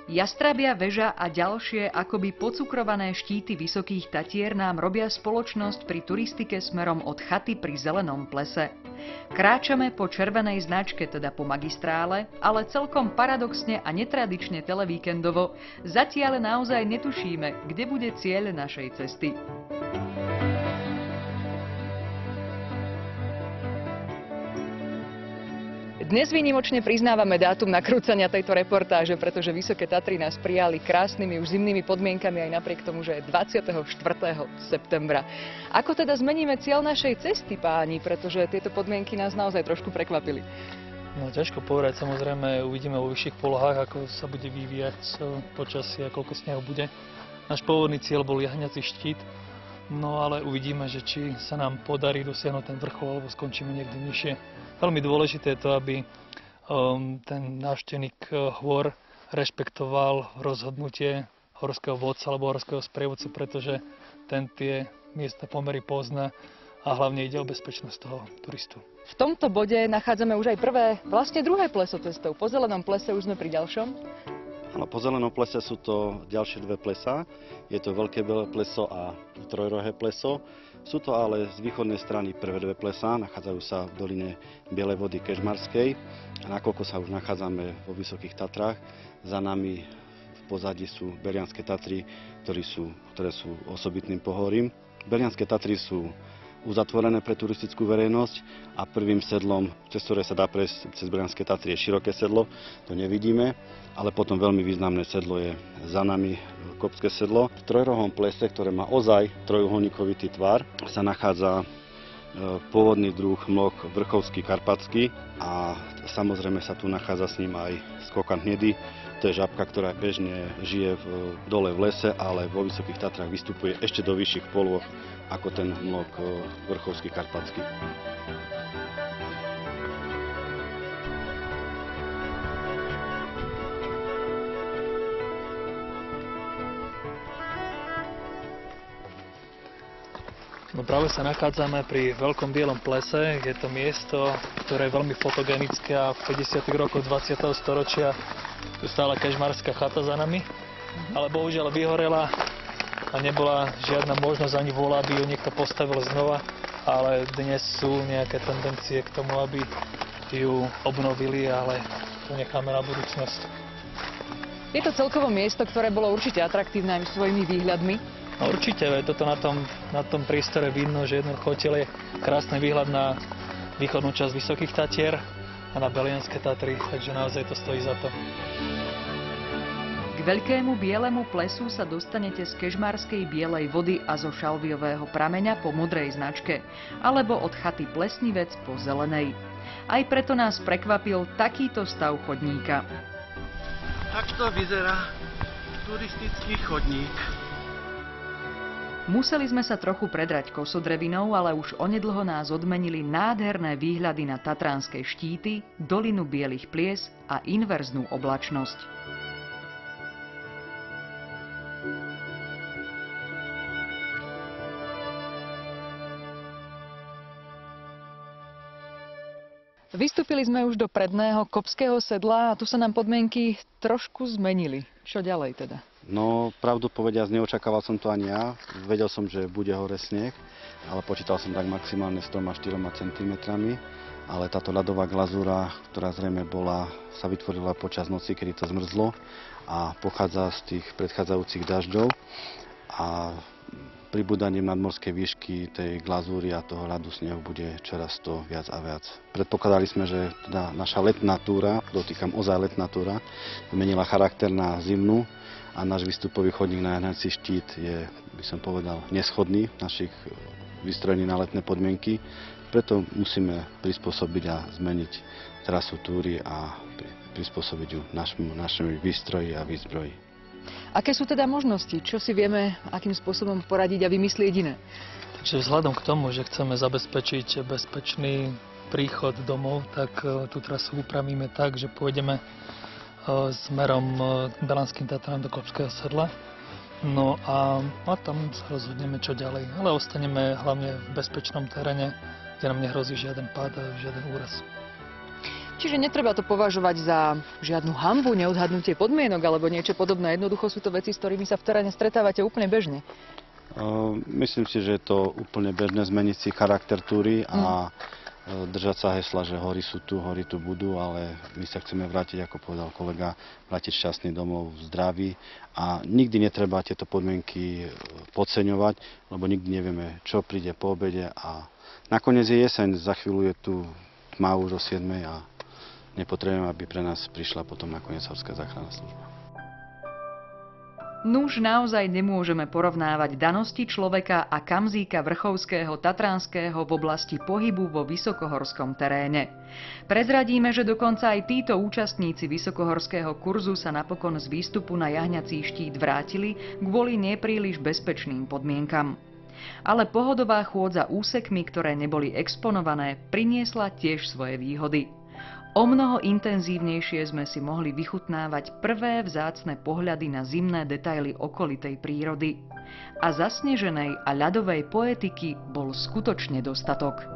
Jastrabia väža a ďalšie akoby pocukrované štíty Vysokých Tatier nám robia spoločnosť pri turistike smerom od chaty pri Zelenom plese. Kráčame po červenej značke, teda po magistrále, ale celkom paradoxne a netradične televíkendovo, zatiaľ naozaj netušíme, kde bude cieľ našej cesty. Dnes výnimočne priznávame dátum nakrúcania tejto reportáže, pretože Vysoké Tatry nás prijali krásnymi už zimnými podmienkami aj napriek tomu, že je 24. septembra. Ako teda zmeníme cieľ našej cesty, páni, pretože tieto podmienky nás naozaj trošku prekvapili? No ťažko povedať, samozrejme uvidíme vo vyšších polohách, ako sa bude vyvíjať počasie a koľko snehu bude. Náš pôvodný cieľ bol Jahňací štít, no ale uvidíme, že či sa nám podarí dosiahnuť ten vrchol, alebo skončíme niekde nižšie. Veľmi dôležité je to, aby ten návštevník hôr rešpektoval rozhodnutie horského vodca alebo horského sprievodcu, pretože ten tie miesta pomery pozná a hlavne ide o bezpečnosť toho turistu. V tomto bode nachádzame už aj vlastne druhé pleso cestou. Po Zelenom plese už sme pri ďalšom. Áno, po Zelenom plese sú to ďalšie dve plesá. Je to Veľké Biele pleso a Trojrohé pleso. Sú to ale z východnej strany prvé dve plesá, nachádzajú sa v doline Bielej vody Kežmarskej. A nakoľko sa už nachádzame vo Vysokých Tatrách, za nami v pozadí sú Belianské Tatry, ktoré sú osobitným pohorím. Belianské Tatry sú uzatvorené pre turistickú verejnosť a prvým sedlom, cez ktoré sa dá prejsť cez Belianské Tatry, je široké sedlo, to nevidíme, ale potom veľmi významné sedlo je za nami, Kopské sedlo. V Trojrohom plese, ktoré má ozaj trojuholníkovitý tvar, sa nachádza pôvodný druh mlok vrchovský karpatský a samozrejme sa tu nachádza s ním aj skokan hnedý. To je žabka, ktorá bežne žije dole v lese, ale vo Vysokých Tatrách vystupuje ešte do vyšších polôch ako ten mlok vrchovský karpatský. No práve sa nachádzame pri Veľkom Bielom plese. Je to miesto, ktoré je veľmi fotogenické a v 50. rokoch 20. storočia tu stála kežmarská chata za nami, ale bohužiaľ vyhorela a nebola žiadna možnosť ani vôľa, aby ju niekto postavil znova, ale dnes sú nejaké tendencie k tomu, aby ju obnovili, ale to necháme na budúcnosť. Je to celkovo miesto, ktoré bolo určite atraktívne aj svojimi výhľadmi. No určite, to na tom priestore vidno, že jednoducho odtiaľ je krásny výhľad na východnú časť Vysokých Tatier a na Belianské Tatry, takže naozaj to stojí za to. K Veľkému Bielemu plesu sa dostanete z Kežmarskej Bielej vody a zo Šalviového prameňa po modrej značke, alebo od chaty Plesnivec po zelenej. Aj preto nás prekvapil takýto stav chodníka. Takto vyzerá turistický chodník. Museli sme sa trochu predrať kosodrevinou, ale už onedlho nás odmenili nádherné výhľady na tatranské štíty, dolinu Bielých plies a inverznú oblačnosť. Vystúpili sme už do predného Kopského sedla a tu sa nám podmienky trošku zmenili. Čo ďalej teda? No, pravdu povediac, neočakával som to ani ja. Vedel som, že bude hore sneh, ale počítal som tak maximálne s 3-4 cm. Ale táto ľadová glazúra, ktorá zrejme sa vytvorila počas noci, kedy to zmrzlo a pochádza z tých predchádzajúcich dažďov. A pribúdaním nadmorskej výšky tej glazúry a toho ľadu snehu bude čoraz to viac a viac. Predpokladali sme, že teda naša letná túra, dotýkam ozaj letná túra, zmenila charakter na zimnú a náš výstupový chodník na Jahňací štít je, by som povedal, neschodný našich vystrojení na letné podmienky. Preto musíme prispôsobiť a zmeniť trasu túry a prispôsobiť ju našemu výstroji a výzbroji. Aké sú teda možnosti? Čo si vieme, akým spôsobom poradiť a vymyslieť iné? Takže vzhľadom k tomu, že chceme zabezpečiť bezpečný príchod domov, tak tú trasu upravíme tak, že pôjdeme smerom Belanským Tatram do Kopského sedla. No a tam sa rozhodneme, čo ďalej. Ale ostaneme hlavne v bezpečnom teréne, kde nám nehrozí žiaden pád a žiaden úraz. Čiže netreba to považovať za žiadnu hanbu, neodhadnutie podmienok alebo niečo podobné. Jednoducho sú to veci, s ktorými sa v teréne stretávate úplne bežne. Myslím si, že je to úplne bežné zmeniť si charakter túry a držať sa hesla, že hory sú tu, hory tu budú, ale my sa chceme vrátiť, ako povedal kolega, vrátiť šťastný domov v zdraví a nikdy netreba tieto podmienky podceňovať, lebo nikdy nevieme, čo príde po obede a nakoniec je jeseň, za chvíľu je tu tma už o 7 a nepotrebujeme, aby pre nás prišla potom nakoniec horská záchranná služba. Nuž naozaj nemôžeme porovnávať danosti človeka a kamzíka vrchovského tatranského v oblasti pohybu vo vysokohorskom teréne. Prezradíme, že dokonca aj títo účastníci vysokohorského kurzu sa napokon z výstupu na jahňací štít vrátili kvôli nepríliš bezpečným podmienkam. Ale pohodová chôdza úsekmi, ktoré neboli exponované, priniesla tiež svoje výhody. O mnoho intenzívnejšie sme si mohli vychutnávať prvé vzácne pohľady na zimné detaily okolitej prírody. A zasneženej a ľadovej poetiky bol skutočne dostatok.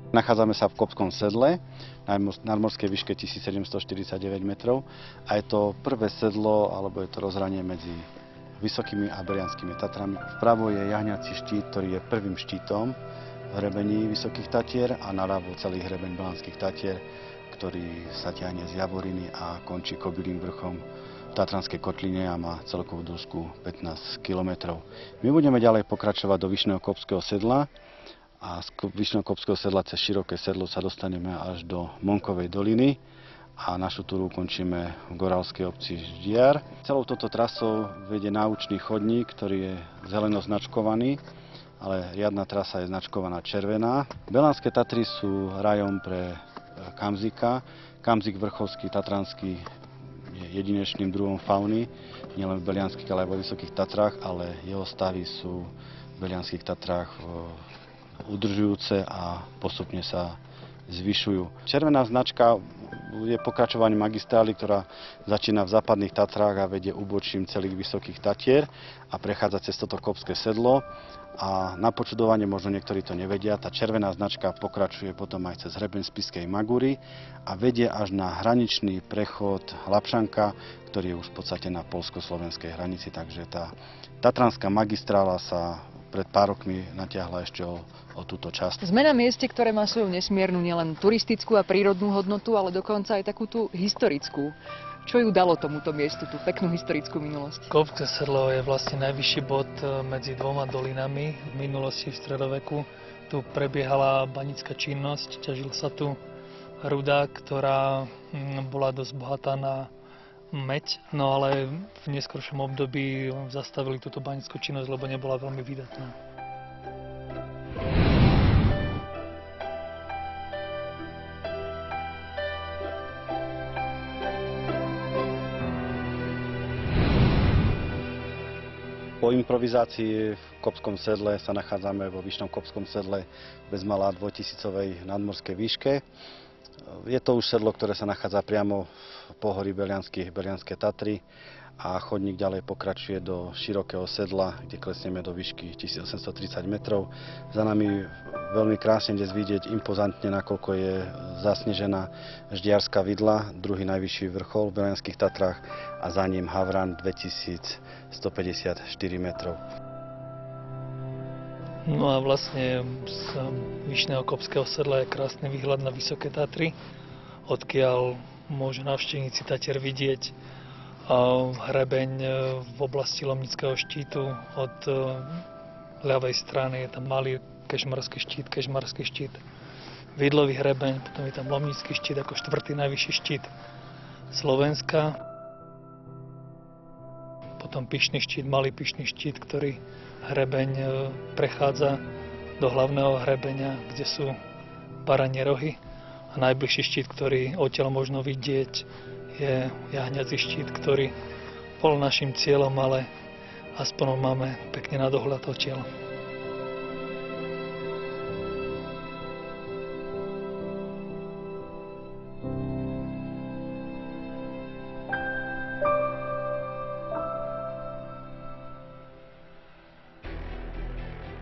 Nachádzame sa v Kopskom sedle na nadmorskej výške 1749 metrov a je to prvé sedlo, alebo je to rozhranie medzi Vysokými a Belianskými Tatrami. Vpravo je jahňací štít, ktorý je prvým štítom v hrebení Vysokých Tatier a naľavo celý hrebeň Belanských Tatier, ktorý sa ťahne z Javoriny a končí Kobylým vrchom v Tatranskej kotline a má celkovú dĺžku 15 km. My budeme ďalej pokračovať do Vyšného Kopského sedla, a z Vyšného Kopského sedla cez Široké sedlo sa dostaneme až do Monkovej doliny a našu túru ukončíme v goralskej obci Ždiar. Celou touto trasou vedie náučný chodník, ktorý je zeleno značkovaný, ale riadna trasa je značkovaná červená. Belanské Tatry sú rajom pre kamzika. Kamzik vrchovský tatranský je jedinečným druhom fauny, nielen v Belianských, ale aj vo Vysokých Tatrách, ale jeho stavy sú v Belianských Tatrách udržujúce a postupne sa zvyšujú. Červená značka je pokračovanie magistrály, ktorá začína v západných Tatrách a vedie úbočím celých Vysokých Tatier a prechádza cez toto Kopské sedlo. A na počudovanie, možno niektorí to nevedia, tá červená značka pokračuje potom aj cez hrebeň Spišskej Magúry a vedie až na hraničný prechod Lapšanka, ktorý je už v podstate na poľsko-slovenskej hranici, takže tá tatranská magistrála sa pred pár rokmi natiahla ešte o túto časť. Sme na mieste, ktoré má svoju nesmiernu nielen turistickú a prírodnú hodnotu, ale dokonca aj takú tú historickú. Čo ju dalo tomuto miestu, tú peknú historickú minulosť? Kopské sedlo je vlastne najvyšší bod medzi dvoma dolinami. V minulosti, v stredoveku, tu prebiehala banická činnosť, ťažil sa tu ruda, ktorá bola dosť bohatá na meď, no ale v neskoršom období zastavili túto banickú činnosť, lebo nebola veľmi vydatná. Po improvizácii v Kopskom sedle sa nachádzame vo Vyšnom Kopskom sedle bezmalá 2000 nadmorskej výške. Je to už sedlo, ktoré sa nachádza priamo v pohorí Belianské Tatry a chodník ďalej pokračuje do Širokého sedla, kde klesneme do výšky 1830 metrov. Za nami veľmi krásne dnes vidieť impozantne, nakoľko je zasnežená Ždiarská vidla, druhý najvyšší vrchol v Belianských Tatrách a za ním Havran 2154 metrov. No a vlastne z Vyšného Kopského sedla je krásny výhľad na Vysoké Tatry, odkiaľ môžu návštevníci Tatier vidieť hrebeň v oblasti Lomnického štítu. Od ľavej strany je tam malý Kežmarský štít, Vidlový hrebeň, potom je tam Lomnický štít ako štvrtý najvyšší štít Slovenska. Potom Pyšný štít, malý Pyšný štít, ktorý hrebeň prechádza do hlavného hrebenia, kde sú baranie rohy. A najbližší štít, ktorý odtiaľ možno vidieť, je jahňací štít, ktorý bol našim cieľom, ale aspoň máme pekne na dohľad odtiaľ.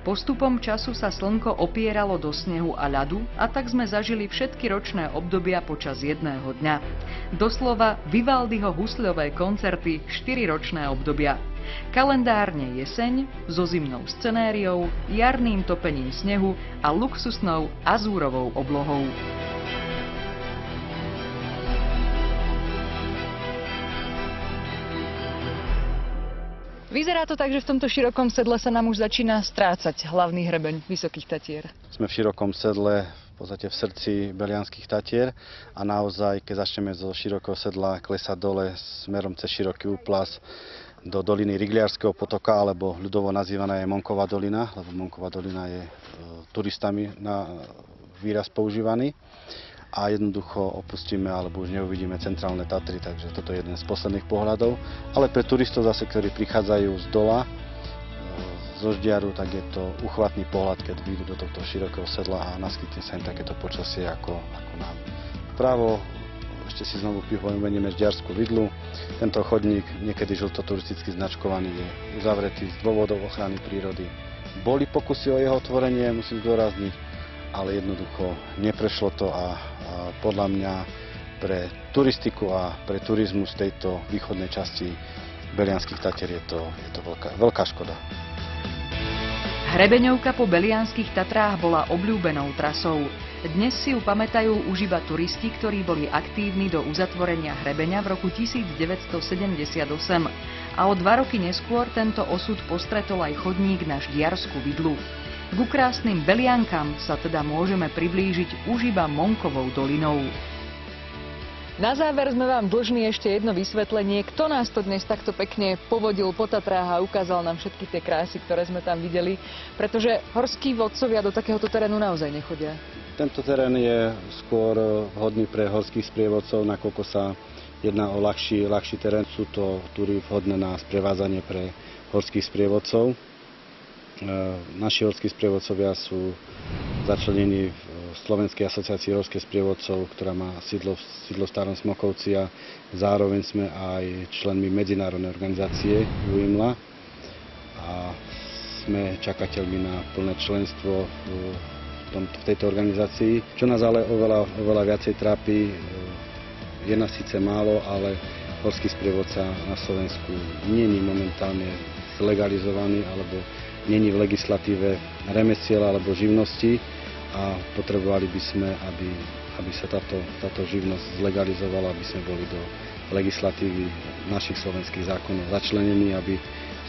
Postupom času sa slnko opieralo do snehu a ľadu a tak sme zažili všetky ročné obdobia počas jedného dňa. Doslova Vivaldiho husľové koncerty 4-ročné obdobia. Kalendárne jeseň so zimnou scenériou, jarným topením snehu a luxusnou azúrovou oblohou. Vyzerá to tak, že v tomto širokom sedle sa nám už začína strácať hlavný hrebeň Vysokých Tatier. Sme v širokom sedle, v podstate v srdci Belianských Tatier a naozaj, keď začneme zo širokého sedla klesať dole smerom cez široký úplas do doliny Rigliarského potoka, alebo ľudovo nazývaná je Monková dolina, lebo Monková dolina je turistami na výraz používaný. A jednoducho opustíme alebo už neuvidíme centrálne Tatry, takže toto je jeden z posledných pohľadov. Ale pre turistov zase, ktorí prichádzajú z dola, zo Ždiaru, tak je to uchvatný pohľad, keď vyjdú do tohto širokého sedla a naskytne sa im takéto počasie ako nám. Vpravo ešte si znovu pripomenieme Ždiarsku vidlu. Tento chodník, niekedy žltoturisticky značkovaný, je uzavretý z dôvodov ochrany prírody. Boli pokusy o jeho otvorenie, musím zdôrazniť, ale jednoducho neprešlo to a podľa mňa pre turistiku a pre turizmus tejto východnej časti Belianských Tatier je to veľká škoda. Hrebeňovka po Belianských Tatrách bola obľúbenou trasou. Dnes si ju pamätajú už iba turisti, ktorí boli aktívni do uzatvorenia hrebeňa v roku 1978. A o 2 roky neskôr tento osud postretol aj chodník na Ždiarsku vidlu. K krásnym Beliankam sa teda môžeme priblížiť už iba Monkovou dolinou. Na záver sme vám dlžní ešte jedno vysvetlenie, kto nás to dnes takto pekne povodil po Tatrách a ukázal nám všetky tie krásy, ktoré sme tam videli, pretože horskí vodcovia do takéhoto terénu naozaj nechodia. Tento terén je skôr vhodný pre horských sprievodcov, nakoľko sa jedná o ľahší terén. Sú to túry vhodné na sprevádzanie pre horských sprievodcov. Naši horskí sprievodcovia sú začlenení v Slovenskej asociácii horských sprievodcov, ktorá má sídlo v Starom Smokovci, a zároveň sme aj členmi medzinárodnej organizácie UIMLA a sme čakateľmi na plné členstvo v tejto organizácii. Čo nás ale oveľa viacej trápi, je nás síce málo, ale horský sprievodca na Slovensku nie je momentálne zlegalizovaný alebo není v legislatíve remesiel alebo živnosti a potrebovali by sme, aby sa táto živnosť zlegalizovala, aby sme boli do legislatívy našich slovenských zákonov začlenení, aby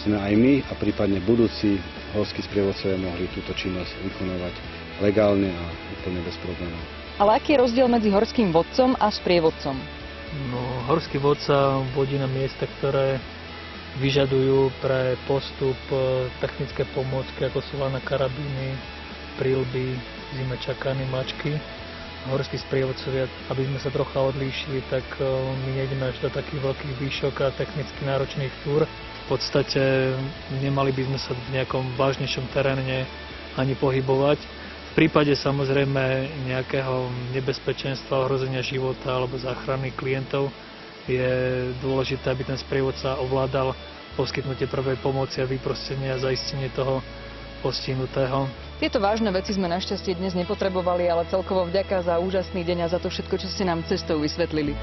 sme aj my a prípadne budúci horskí sprievodcovia mohli túto činnosť vykonávať legálne a úplne bez problémov. Ale aký je rozdiel medzi horským vodcom a sprievodcom? No, horský vodca vodí na miesta, ktoré vyžadujú pre postup technické pomôcky, ako sú lana karabíny, príľby, zime čakany, mačky. Horskí sprievodcovia, aby sme sa trocha odlíšili, tak my nejdeme až do takých veľkých výšok a technicky náročných túr. V podstate nemali by sme sa v nejakom vážnejšom teréne ani pohybovať. V prípade samozrejme nejakého nebezpečenstva, ohrozenia života alebo záchrany klientov je dôležité, aby ten sprievodca ovládal poskytnutie prvej pomoci a vyprostenie a zaistenie toho postihnutého. Tieto vážne veci sme našťastie dnes nepotrebovali, ale celkovo vďaka za úžasný deň a za to všetko, čo ste nám cestou vysvetlili.